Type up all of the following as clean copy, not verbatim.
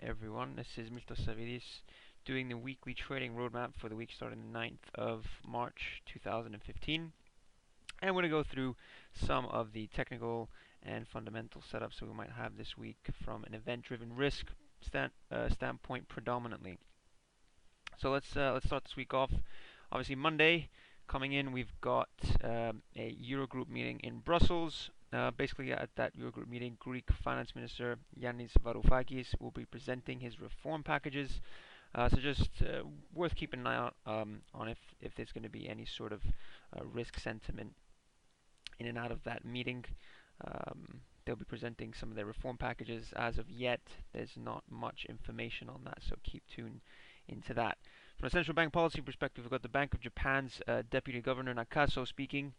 everyone, this is Miltos Savvidis doing the weekly trading roadmap for the week starting the 9th of March 2015. And we're going to go through some of the technical and fundamental setups that we might have this week from an event-driven risk standpoint predominantly. So let's start this week off. Obviously Monday coming in, we've got a Eurogroup meeting in Brussels. Basically, at that Eurogroup meeting, Greek Finance Minister Yannis Varoufakis will be presenting his reform packages. So just worth keeping an eye out on if there's going to be any sort of risk sentiment in and out of that meeting. They'll be presenting some of their reform packages. As of yet, there's not much information on that, so keep tuned into that. From a central bank policy perspective, we've got the Bank of Japan's Deputy Governor Nakaso speaking.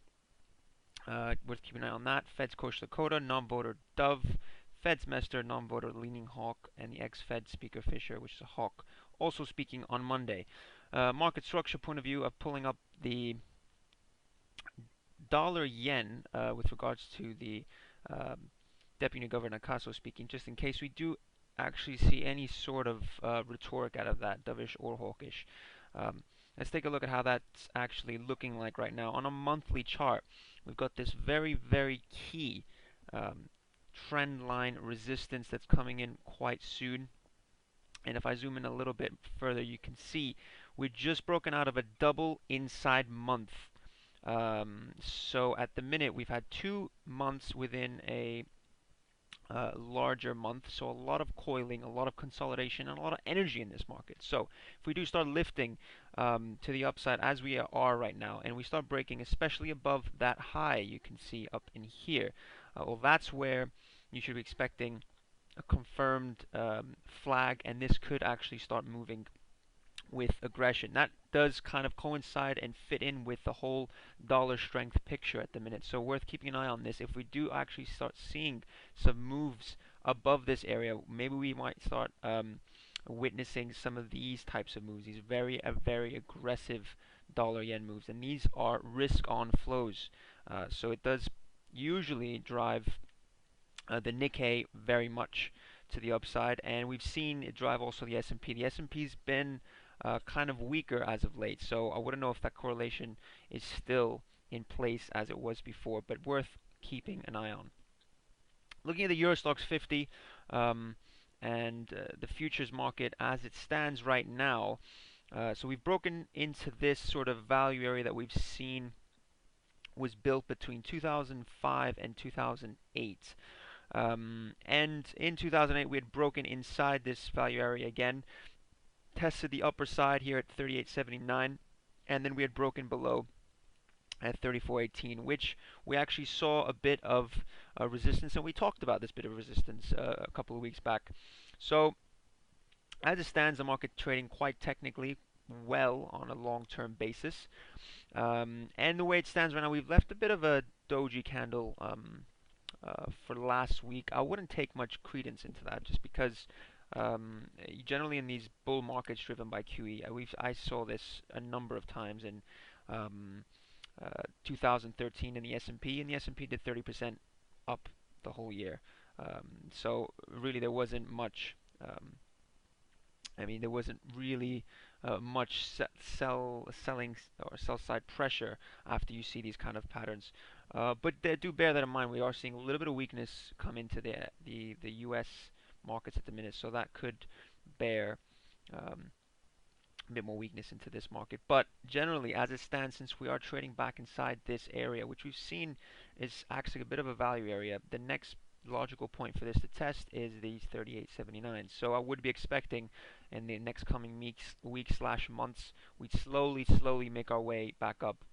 Worth keeping an eye on that. Fed's Coach Lakota, non-voter Dove, Fed's Mester, non-voter Leaning Hawk, and the ex-Fed Speaker Fisher, which is a hawk, also speaking on Monday. Market structure point of view of pulling up the dollar yen with regards to the Deputy Governor Nakaso speaking, just in case we do actually see any sort of rhetoric out of that, dovish or hawkish. Let's take a look at how that's actually looking like right now. On a monthly chart, we've got this very, very key trend line resistance that's coming in quite soon. And if I zoom in a little bit further, you can see we're just broken out of a double inside month. So at the minute, we've had 2 months within a larger month, so a lot of coiling, a lot of consolidation, and a lot of energy in this market. So if we do start lifting to the upside as we are right now, and we start breaking especially above that high you can see up in here, well, that's where you should be expecting a confirmed flag, and this could actually start moving with aggression. That does kind of coincide and fit in with the whole dollar strength picture at the minute, so worth keeping an eye on this. If we do actually start seeing some moves above this area, maybe we might start witnessing some of these types of moves, these very aggressive dollar yen moves, and these are risk on flows, so it does usually drive the Nikkei very much to the upside, and we've seen it drive also the S&P. The S&P's been kind of weaker as of late, so I wouldn't know if that correlation is still in place as it was before, but worth keeping an eye on. Looking at the Euro Stoxx 50 and the futures market as it stands right now, so we've broken into this sort of value area that we've seen was built between 2005 and 2008. And in 2008 we had broken inside this value area again, tested the upper side here at 38.79, and then we had broken below at 34.18, which we actually saw a bit of resistance, and we talked about this bit of resistance a couple of weeks back. So as it stands, the market trading quite technically well on a long-term basis, and the way it stands right now, we've left a bit of a doji candle for last week. I wouldn't take much credence into that, just because generally in these bull markets driven by QE, I saw this a number of times in 2013 in the S&P, and the S&P did 30% up the whole year. So really there wasn't much, there wasn't really much selling or sell side pressure after you see these kind of patterns. But do bear that in mind. We are seeing a little bit of weakness come into the U.S. markets at the minute, so that could bear a bit more weakness into this market. But generally, as it stands, since we are trading back inside this area, which we've seen is actually a bit of a value area, the next logical point for this to test is these 38.79. So I would be expecting in the next coming weeks/months, we'd slowly make our way back up.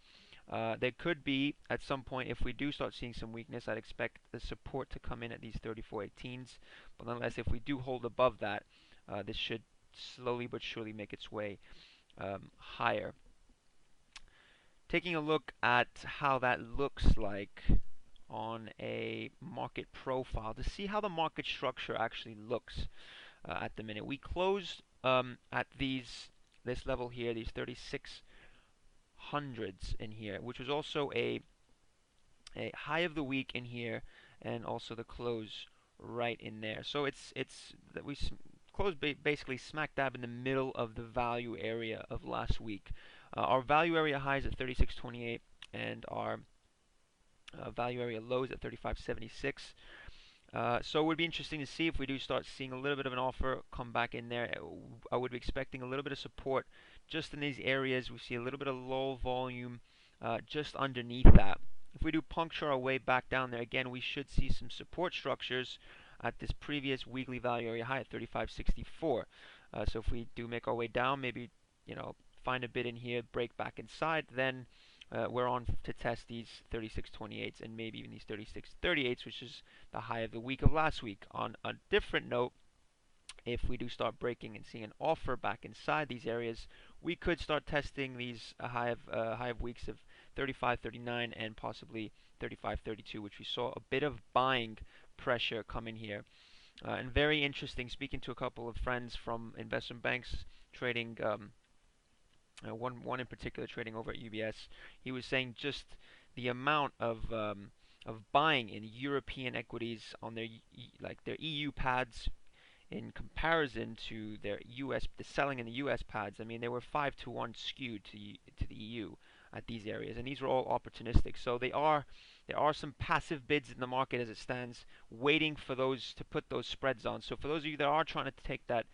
There could be, at some point, if we do start seeing some weakness, I'd expect the support to come in at these 34.18s. But nonetheless, if we do hold above that, this should slowly but surely make its way higher. Taking a look at how that looks like on a market profile to see how the market structure actually looks at the minute. We closed at this level here, these 3600s in here, which was also a high of the week in here, and also the close right in there. So it's that we closed basically smack dab in the middle of the value area of last week. Our value area highs at 36.28 and our value area lows at 35.76. So it would be interesting to see if we do start seeing a little bit of an offer come back in there. I would be expecting a little bit of support just in these areas. We see a little bit of low volume just underneath that. If we do puncture our way back down there again, we should see some support structures at this previous weekly value area high at 35.64. So if we do make our way down, maybe find a bid in here, break back inside, then we're on to test these 36.28s and maybe even these 36.38s, which is the high of the week of last week. On a different note, if we do start breaking and seeing an offer back inside these areas, we could start testing these high of weeks of 35.39 and possibly 35.32, which we saw a bit of buying pressure come in here. And very interesting, speaking to a couple of friends from investment banks trading, one in particular trading over at UBS, he was saying just the amount of buying in European equities on their their EU pads in comparison to their US, the selling in the US pads. I mean, they were 5-to-1 skewed to the EU at these areas, and these were all opportunistic. So there are some passive bids in the market as it stands, waiting for those to put those spreads on. So for those of you that are trying to take that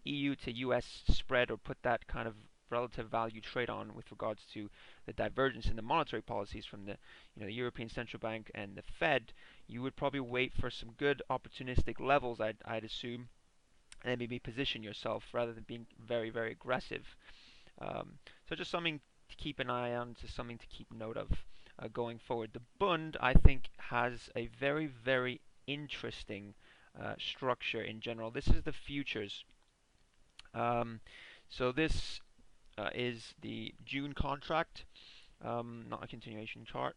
EU to US spread or put that kind of relative value trade on with regards to the divergence in the monetary policies from the the European Central Bank and the Fed, you would probably wait for some good opportunistic levels, I'd assume, and then maybe position yourself rather than being very, very aggressive. So just something to keep an eye on, just something to keep note of going forward. The Bund, I think, has a very, very interesting structure in general. This is the futures. So this is the June contract, not a continuation chart,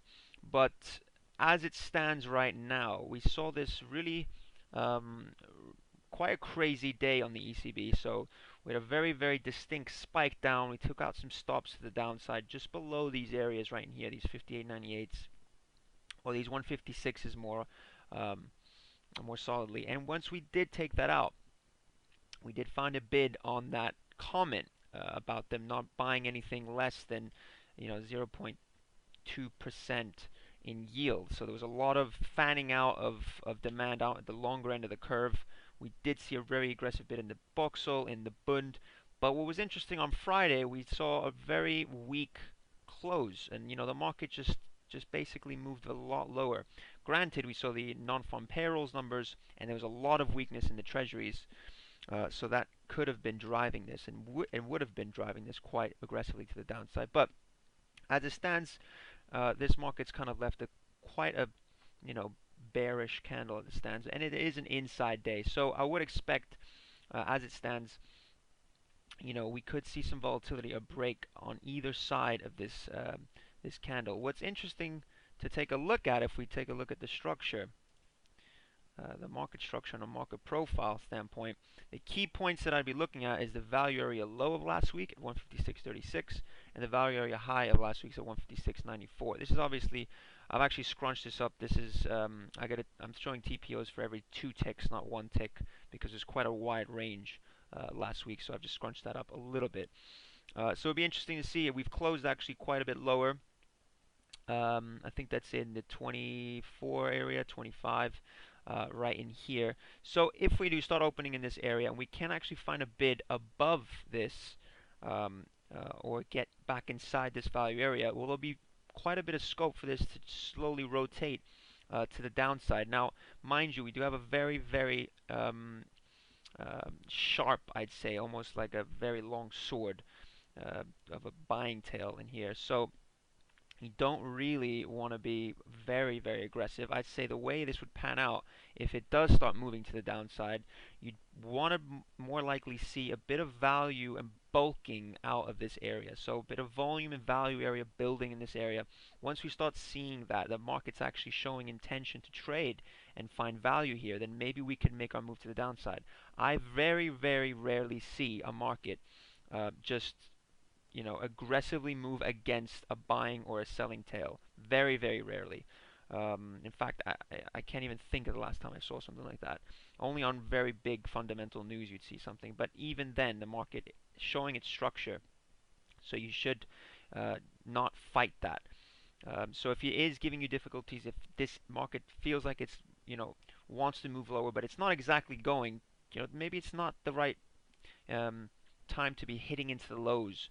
but as it stands right now, we saw this really quite a crazy day on the ECB. So we had a very, very distinct spike down. We took out some stops to the downside just below these areas right in here, these 58.98s, or these 156s more solidly. And once we did take that out, we did find a bid on that comment about them not buying anything less than 0.2% in yield. So there was a lot of fanning out of demand out at the longer end of the curve. We did see a very aggressive bid in the Boxel, in the Bund. But what was interesting on Friday, we saw a very weak close, and the market just basically moved a lot lower. Granted, we saw the non-farm payrolls numbers, and there was a lot of weakness in the treasuries. So that could have been driving this, and would have been driving this quite aggressively to the downside. But as it stands, this market's kind of left quite a bearish candle as it stands, and it is an inside day. So I would expect, as it stands, we could see some volatility, a break on either side of this this candle. What's interesting to take a look at, if we take a look at the structure, the market structure and a market profile standpoint, the key points that I'd be looking at is the value area low of last week at 156.36 and the value area high of last week at 156.94. This is obviously, I've actually scrunched this up. This is I'm showing TPOs for every 2 ticks, not 1 tick, because there's quite a wide range last week, so I've just scrunched that up a little bit. So it'd be interesting to see. We've closed actually quite a bit lower. I think that's in the 24 area, 25. Right in here. So if we do start opening in this area and we can actually find a bid above this or get back inside this value area, well, there'll be quite a bit of scope for this to slowly rotate to the downside. Now, mind you, we do have a very, very sharp, I'd say, almost like a very long sword of a buying tail in here. So you don't really want to be very, very aggressive. I'd say the way this would pan out, if it does start moving to the downside, you'd want to more likely see a bit of value and bulking out of this area. So a bit of volume and value area building in this area. Once we start seeing that the market's actually showing intention to trade and find value here, then maybe we could make our move to the downside. I very, very rarely see a market just aggressively move against a buying or a selling tail. Very, very rarely. In fact, I can't even think of the last time I saw something like that. Only on very big fundamental news you'd see something. But even then, the market showing its structure. So you should not fight that. So if it is giving you difficulties, if this market feels like it's, wants to move lower, but it's not exactly going, maybe it's not the right um, time to be hitting into the lows,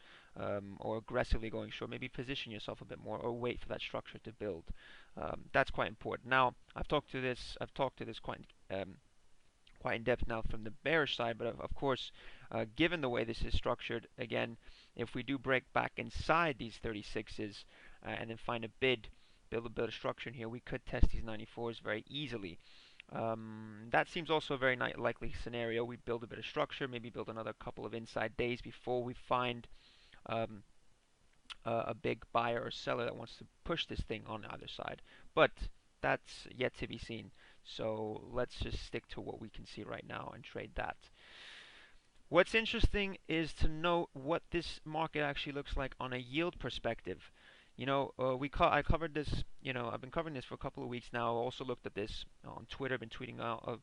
or aggressively going short. Maybe position yourself a bit more, or wait for that structure to build. That's quite important. Now, I've talked to this quite in depth now from the bearish side, but of course, given the way this is structured, again, if we do break back inside these 36s and then find a bid, build a bit of structure in here, we could test these 94s very easily. That seems also a very likely scenario. We build a bit of structure, maybe build another couple of inside days before we find um, a big buyer or seller that wants to push this thing on either side. But that's yet to be seen. So let's just stick to what we can see right now and trade that. What's interesting is to note what this market actually looks like on a yield perspective. I covered this. I've been covering this for a couple of weeks now. I also looked at this on Twitter. Been tweeting out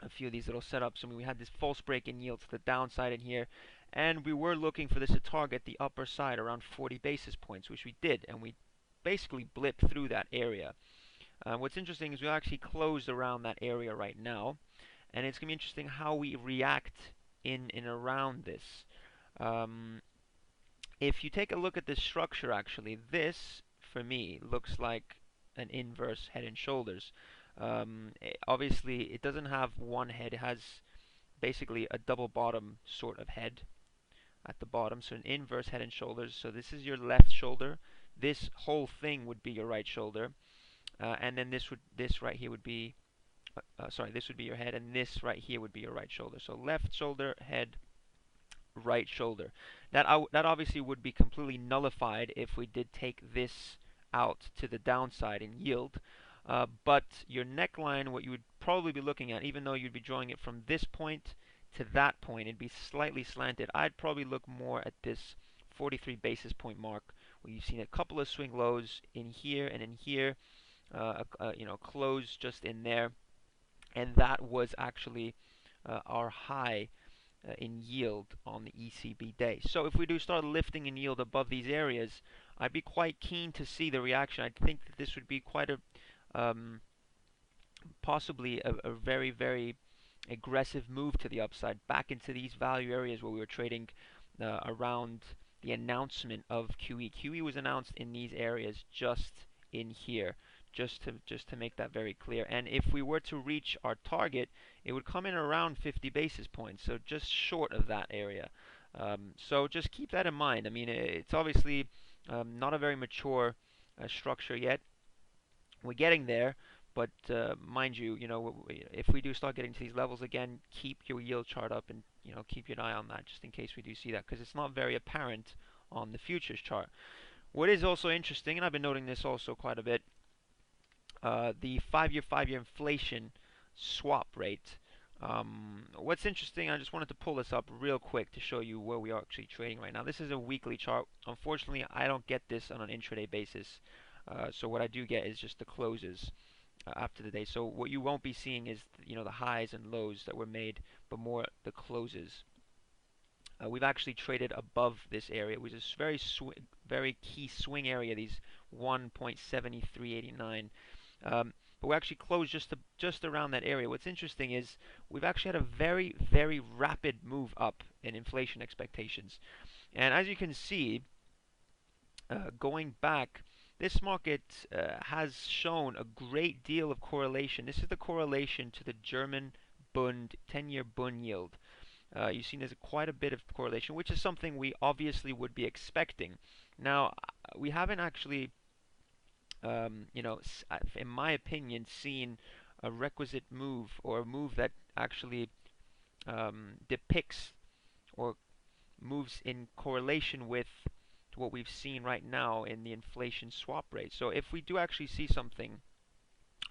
a few of these little setups, and we had this false break in yield to the downside in here, and we were looking for this to target the upper side around 40 basis points, which we did, and we basically blipped through that area. What's interesting is we actually closed around that area right now, and it's going to be interesting how we react in and around this. If you take a look at this structure, actually, this, for me, looks like an inverse head and shoulders. Obviously, it doesn't have one head. It has basically a double bottom sort of head at the bottom, so an inverse head and shoulders. So this is your left shoulder. This whole thing would be your right shoulder, and then this right here would be, this would be your head, and this right here would be your right shoulder. So left shoulder, head, right shoulder. That obviously would be completely nullified if we did take this out to the downside in yield. But your neckline, what you would probably be looking at, even though you'd be drawing it from this point to that point, it'd be slightly slanted. I'd probably look more at this 43 basis point mark, where you've seen a couple of swing lows in here and in here, close just in there, and that was actually our high in yield on the ECB day. So if we do start lifting in yield above these areas, I'd be quite keen to see the reaction. I think that this would be quite a possibly a very, very aggressive move to the upside, back into these value areas where we were trading around the announcement of QE. QE was announced in these areas, just in here, just to make that very clear. And if we were to reach our target, it would come in around 50 basis points, so just short of that area. So just keep that in mind. I mean, it's obviously not a very mature structure yet. We're getting there, but mind you, if we do start getting to these levels again, keep your yield chart up, and keep your eye on that just in case we do see that, because it's not very apparent on the futures chart. What is also interesting, and I've been noting this also quite a bit, the 5-year inflation swap rate. What's interesting, I just wanted to pull this up real quick to show you where we are actually trading right now. This is a weekly chart. Unfortunately, I don't get this on an intraday basis. So what I do get is just the closes after the day. So what you won't be seeing is the highs and lows that were made, but more the closes. We've actually traded above this area, which is very key swing area. These 1.7389. But we actually closed just around that area. What's interesting is we've actually had a very, very rapid move up in inflation expectations. And as you can see, going back, this market has shown a great deal of correlation. This is the correlation to the German Bund, 10-year Bund yield. You've seen there's quite a bit of correlation, which is something we obviously would be expecting. Now, we haven't actually, in my opinion, seen a requisite move, or a move that actually depicts or moves in correlation with what we've seen right now in the inflation swap rate. So if we do actually see something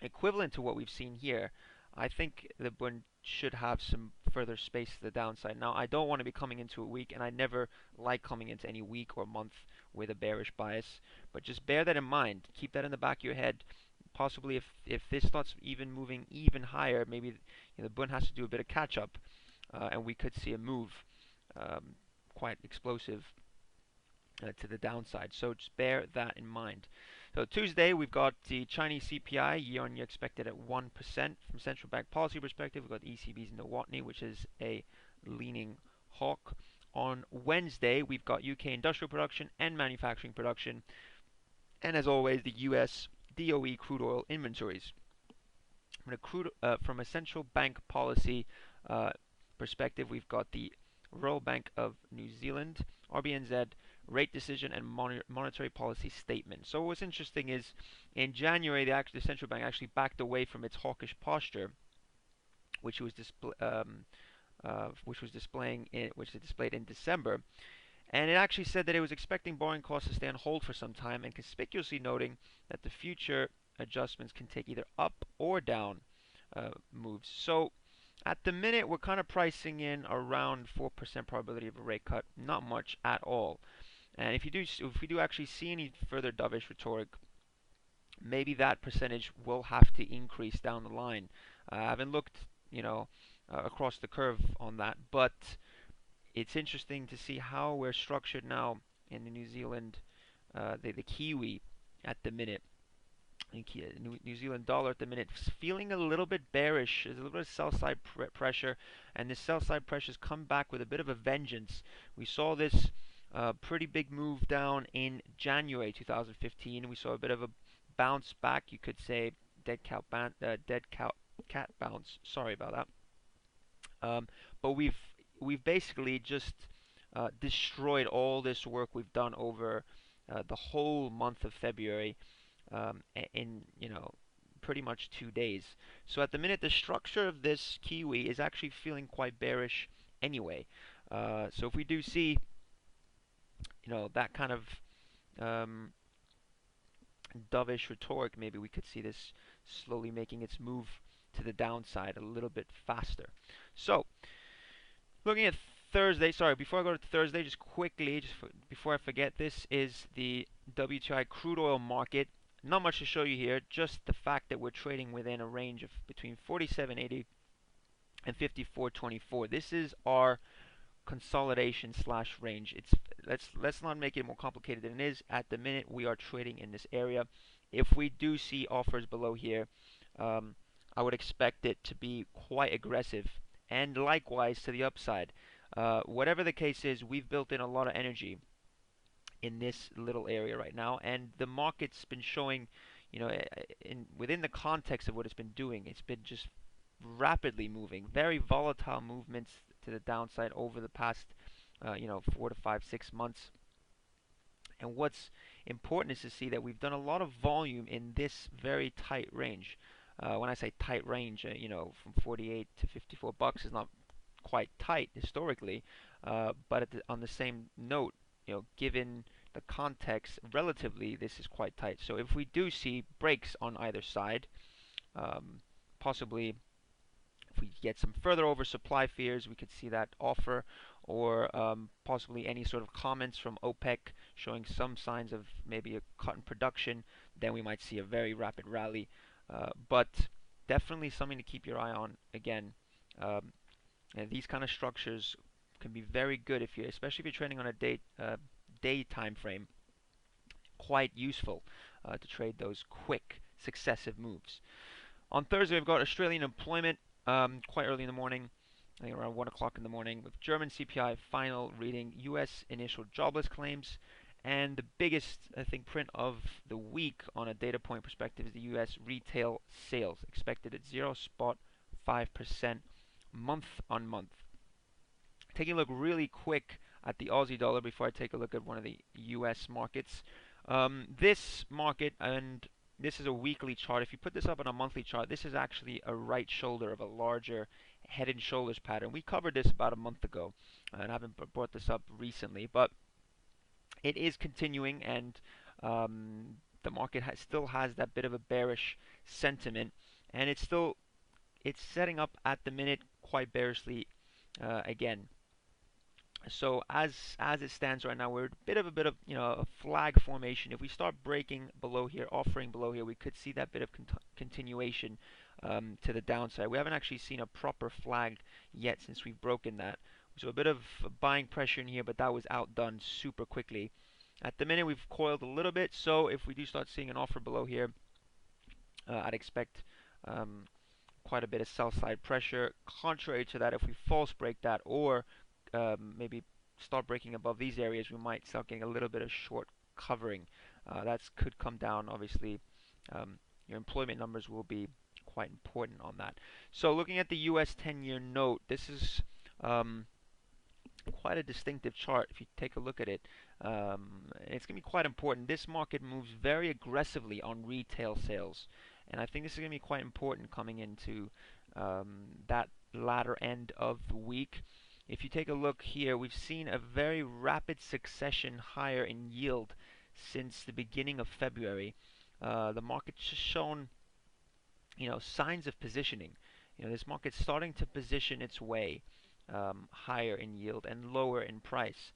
equivalent to what we've seen here, I think the Bund should have some further space to the downside. Now, I don't want to be coming into a week, and I never like coming into any week or month with a bearish bias, but just bear that in mind. Keep that in the back of your head. possibly if this starts even moving even higher, maybe the Bund has to do a bit of catch up, and we could see a move, quite explosive, to the downside. So just bear that in mind. So Tuesday, we've got the Chinese CPI year-on-year expected at 1%. From central bank policy perspective, we've got the ECB's Tnote, which is a leaning hawk. On Wednesday, we've got UK industrial production and manufacturing production. And as always, the US DOE crude oil inventories. From a central bank policy perspective, we've got the Royal Bank of New Zealand, RBNZ, rate decision and monetary policy statement. So what's interesting is in January, the central bank actually backed away from its hawkish posture, which was displayed in December, and it actually said that it was expecting borrowing costs to stay on hold for some time, and conspicuously noting that the future adjustments can take either up or down moves. So at the minute, we're kind of pricing in around 4% probability of a rate cut, not much at all. And if we do actually see any further dovish rhetoric, maybe that percentage will have to increase down the line. I haven't looked, across the curve on that, but it's interesting to see how we're structured now in the New Zealand, the Kiwi at the minute. New Zealand dollar at the minute feeling a little bit bearish. There's a little bit of sell side pressure, and this sell side pressure has come back with a bit of a vengeance. We saw this pretty big move down in January 2015. We saw a bit of a bounce back, you could say, dead cat bounce. Sorry about that. But we've basically just destroyed all this work we've done over the whole month of February, in pretty much 2 days. So at the minute, the structure of this Kiwi is actually feeling quite bearish anyway. So if we do see that kind of dovish rhetoric, maybe we could see this slowly making its move to the downside a little bit faster. So looking at Thursday, sorry, before I go to Thursday, just quickly, before I forget, this is the WTI crude oil market. Not much to show you here, just the fact that we're trading within a range of between 47.80 and 54.24. This is our consolidation slash range. Let's not make it more complicated than it is. At the minute, we are trading in this area. If we do see offers below here, I would expect it to be quite aggressive, and likewise to the upside. Whatever the case is, we've built in a lot of energy in this little area right now, and the market's been showing, within the context of what it's been doing, it's been just rapidly moving, very volatile movements to the downside over the past 4 to 5, 6 months. And what's important is to see that we've done a lot of volume in this very tight range. When I say tight range, from 48 to 54 bucks is not quite tight historically, but on the same note, given the context, relatively, this is quite tight. So if we do see breaks on either side, possibly if we get some further oversupply fears, we could see that offer, or possibly any sort of comments from OPEC showing some signs of maybe a cut in production, then we might see a very rapid rally. But definitely something to keep your eye on. Again, and these kind of structures can be very good especially if you're trading on a day time frame. Quite useful to trade those quick successive moves. On Thursday, we've got Australian employment quite early in the morning, I think around 1 o'clock in the morning, with German CPI final reading, US initial jobless claims, and the biggest, I think, print of the week on a data point perspective is the US retail sales, expected at 0.5% month on month. Taking a look really quick at the Aussie dollar before I take a look at one of the US markets. This market, and this is a weekly chart. If you put this up on a monthly chart, this is actually a right shoulder of a larger head and shoulders pattern. We covered this about a month ago, and I haven't brought this up recently, but it is continuing, and the market still has that bit of a bearish sentiment, and it's setting up at the minute quite bearishly again. So as it stands right now, we're a bit of a flag formation. If we start breaking below here, offering below here, we could see that bit of continuation to the downside. We haven't actually seen a proper flag yet since we've broken that. So a bit of buying pressure in here, but that was outdone super quickly. At the minute, we've coiled a little bit, so if we do start seeing an offer below here, I'd expect um, quite a bit of sell side pressure. Contrary to that, if we false break that or maybe start breaking above these areas, we might start getting a little bit of short covering. That could come down. Obviously, your employment numbers will be quite important on that. So looking at the US 10-year note, this is quite a distinctive chart if you take a look at it. It's going to be quite important. This market moves very aggressively on retail sales, and I think this is going to be quite important coming into that latter end of the week. If you take a look here, we've seen a very rapid succession higher in yield since the beginning of February. The market's shown, signs of positioning. This market's starting to position its way higher in yield and lower in price.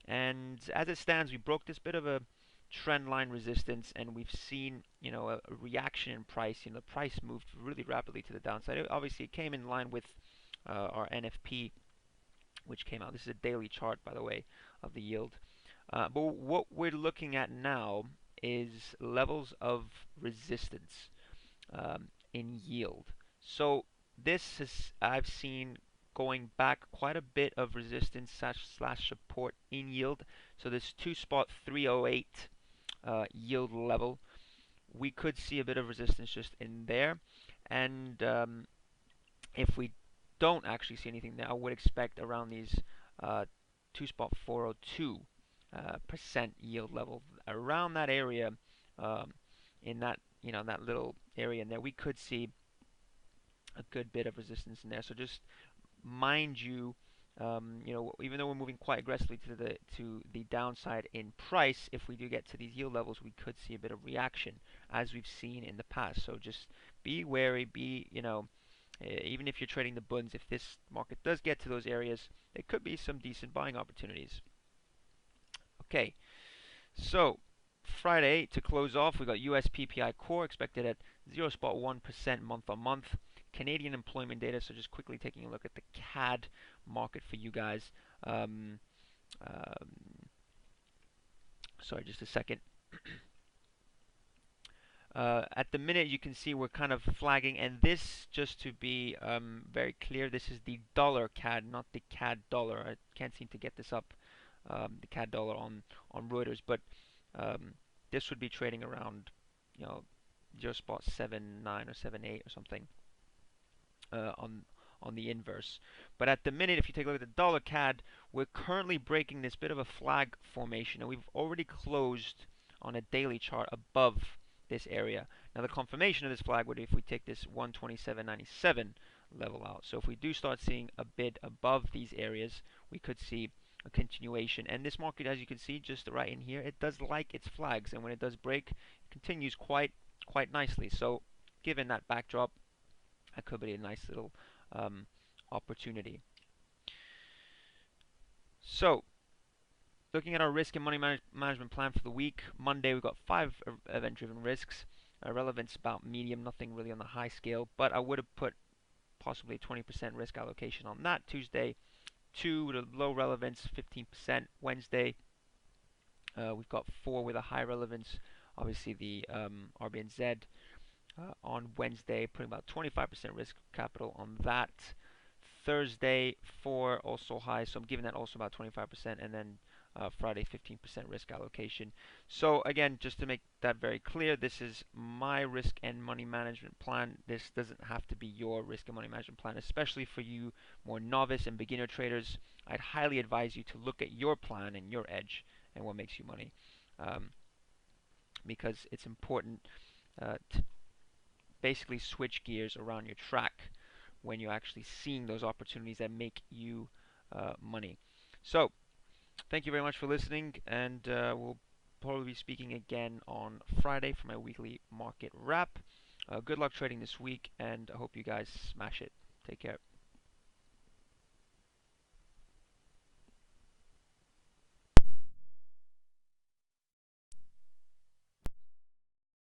And as it stands, we broke this bit of a trend line resistance, and we've seen, a reaction in price. The price moved really rapidly to the downside. Obviously, it came in line with our NFP, which came out. This is a daily chart, by the way, of the yield. But what we're looking at now is levels of resistance in yield. So this is, I've seen going back quite a bit of resistance slash support in yield. So this 2.308 yield level, we could see a bit of resistance just in there. And if we don't actually see anything there, I would expect around these 2.402% yield level, around that area, in that that little area in there, we could see a good bit of resistance in there. So just mind you, even though we're moving quite aggressively to the downside in price, if we do get to these yield levels, we could see a bit of reaction as we've seen in the past. So just be wary. Even if you're trading the Bunds, if this market does get to those areas, there could be some decent buying opportunities. Okay, so Friday to close off, we got US PPI core expected at 0.1% month on month. Canadian employment data. So just quickly taking a look at the CAD market for you guys. Sorry, just a second. At the minute, you can see we're kind of flagging, and this, just to be very clear, this is the dollar CAD, not the CAD dollar. I can't seem to get this up, the CAD dollar on Reuters, but this would be trading around, 0.79 or 78 or something on the inverse. But at the minute, if you take a look at the dollar CAD, we're currently breaking this bit of a flag formation, and we've already closed on a daily chart above this area. Now the confirmation of this flag would be if we take this 127.97 level out. So if we do start seeing a bid above these areas, we could see a continuation. And this market, as you can see just right in here, it does like its flags, and when it does break, it continues quite nicely. So given that backdrop, that could be a nice little opportunity. So looking at our risk and money management plan for the week, Monday we've got 5 event-driven risks. Relevance about medium, nothing really on the high scale, but I would have put possibly 20% risk allocation on that. Tuesday, 2 with a low relevance, 15%. Wednesday, we've got 4 with a high relevance, obviously the RBNZ. On Wednesday, putting about 25% risk capital on that. Thursday, 4 also high, so I'm giving that also about 25%, and then Friday 15% risk allocation. So again, just to make that very clear, this is my risk and money management plan. This doesn't have to be your risk and money management plan, especially for you more novice and beginner traders. I'd highly advise you to look at your plan and your edge and what makes you money, because it's important to basically switch gears around your track when you're actually seeing those opportunities that make you money. So thank you very much for listening, and we'll probably be speaking again on Friday for my weekly market wrap. Good luck trading this week, and I hope you guys smash it. Take care.